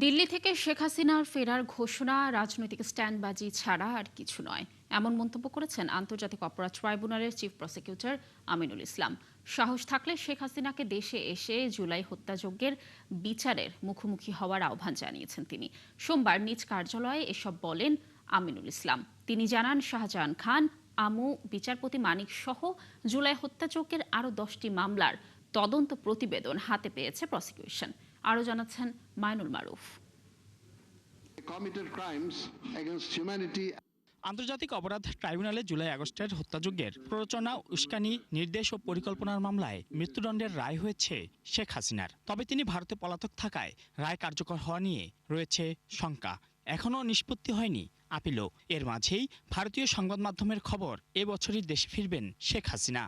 দিল্লি থেকে শেখ হাসিনার ফেরার ঘোষণা রাজনৈতিক স্ট্যান্ডবাজি ছাড়া আর কিছু নয়, এমন মন্তব্য করেছেন আন্তর্জাতিক অপরাধ ট্রাইব্যুনালের চিফ প্রসিকিউটর আমিনুল ইসলাম। সাহস থাকলে শেখ হাসিনাকে দেশে এসে জুলাই হত্যাযজ্ঞের বিচারের মুখোমুখি হওয়ার আহ্বান জানিয়েছেন তিনি। সোমবার নিজ কার্যালয়ে এসব বলেন আমিনুল ইসলাম। তিনি জানান, শাহজাহান খান, আমু, বিচারপতি মানিক সহ জুলাই হত্যাযজ্ঞের আরও 10টি মামলার তদন্ত প্রতিবেদন হাতে পেয়েছে প্রসিকিউশন। আরও জানাচ্ছেন মাইনুল মারুফ। আন্তর্জাতিক অপরাধ ট্রাইব্যুনালে জুলাই আগস্টের হত্যাযজ্ঞের প্ররোচনা, উস্কানি, নির্দেশ ও পরিকল্পনার মামলায় মৃত্যুদণ্ডের রায় হয়েছে শেখ হাসিনার। তবে তিনি ভারতে পলাতক থাকায় রায় কার্যকর হওয়া নিয়ে রয়েছে শঙ্কা। এখনও নিষ্পত্তি হয়নি আপিলও। এর মাঝেই ভারতীয় সংবাদ মাধ্যমের খবর, এবছরই দেশে ফিরবেন শেখ হাসিনা।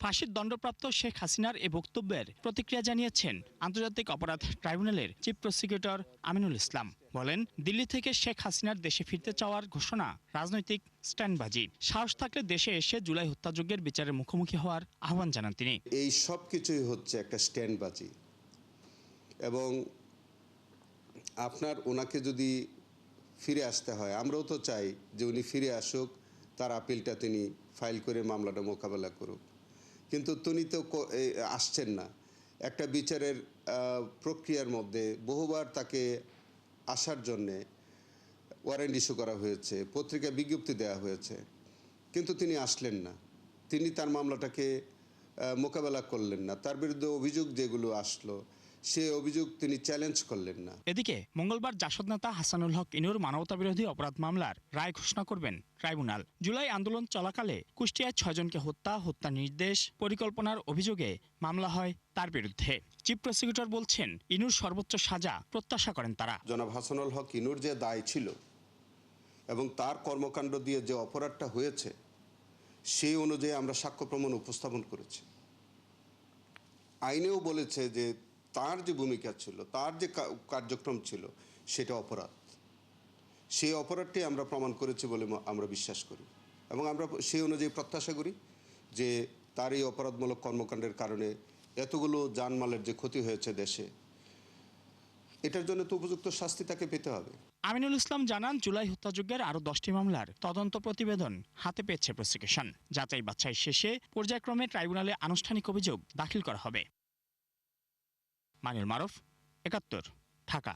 ফাঁসির দণ্ডপ্রাপ্ত শেখ হাসিনার এ বক্তব্যের প্রতিক্রিয়া জানিয়েছেন আন্তর্জাতিক অপরাধ ট্রাইব্যুনালের চিফ প্রসিকিউটর আমিনুল ইসলাম। বলেন, দিল্লি থেকে শেখ হাসিনার দেশে ফিরতে চাওয়ার ঘোষণা রাজনৈতিক স্ট্যান্ডবাজি। সাহস থাকলে দেশে এসে জুলাই হত্যাযজ্ঞের বিচারের মুখোমুখি হওয়ার আহ্বান জানান তিনি। এই সব কিছুই হচ্ছে একটা স্ট্যান্ডবাজি, এবং ওনাকে যদি ফিরে আসতে হয়, আমরাও তো চাই যে উনি ফিরে আসুক, তার আপিলটা তিনি ফাইল করে মামলাটা মোকাবেলা করুক। কিন্তু তিনি তো আসছেন না। একটা বিচারের প্রক্রিয়ার মধ্যে বহুবার তাকে আসার জন্যে ওয়ারেন্ট ইস্যু করা হয়েছে, পত্রিকায় বিজ্ঞপ্তি দেওয়া হয়েছে, কিন্তু তিনি আসলেন না। তিনি তার মামলাটাকে মোকাবেলা করলেন না। তার বিরুদ্ধে অভিযোগ যেগুলো আসলো, সে অভিযোগ তিনি চ্যালেঞ্জ করলেন না। এদিকে মঙ্গলবার জাসদ নেতা হাসানুল হক ইনুর মানবতাবিরোধী অপরাধ মামলার রায় ঘোষণা করবেন ট্রাইব্যুনাল। জুলাই আন্দোলন চলাকালে কুষ্টিয়ায় 6 জনকে হত্যা নির্দেশ, পরিকল্পনার অভিযোগে মামলা হয় তার বিরুদ্ধে। চিফ প্রসিকিউটর বলছেন, ইনুর সর্বোচ্চ সাজা প্রত্যাশা করেন তারা। জনাব হাসানুল হক ইনুর যে দায় ছিল এবং তার কর্মকাণ্ড দিয়ে যে অপরাধটা হয়েছে, সেই অনুযায়ী আমরা সাক্ষ্য প্রমাণ উপস্থাপন করেছি। আইনেও বলেছে যে তার যে ভূমিকা ছিল, তার যে কার্যক্রম ছিল, সেটা অপরাধ। সেই অপরাধটি আমরা প্রমাণ করেছি বলে আমরা বিশ্বাস করি, এবং আমরা সেই অনুযায়ী প্রত্যাশা করি যে তার এই অপরাধমূলক কর্মকাণ্ডের কারণে এতগুলো জানমালের যে ক্ষতি হয়েছে দেশে, এটার জন্য তো উপযুক্ত শাস্তি তাকে পেতে হবে। আমিনুল ইসলাম জানান, জুলাই হত্যাযজ্ঞের আরও 10টি মামলার তদন্ত প্রতিবেদন হাতে পেয়েছে প্রসিকিউশন। যাচাই বাছাই শেষে পর্যায়ক্রমে ট্রাইব্যুনালে আনুষ্ঠানিক অভিযোগ দাখিল করা হবে। মাইনুল মারুফ, ৭১, ঢাকা।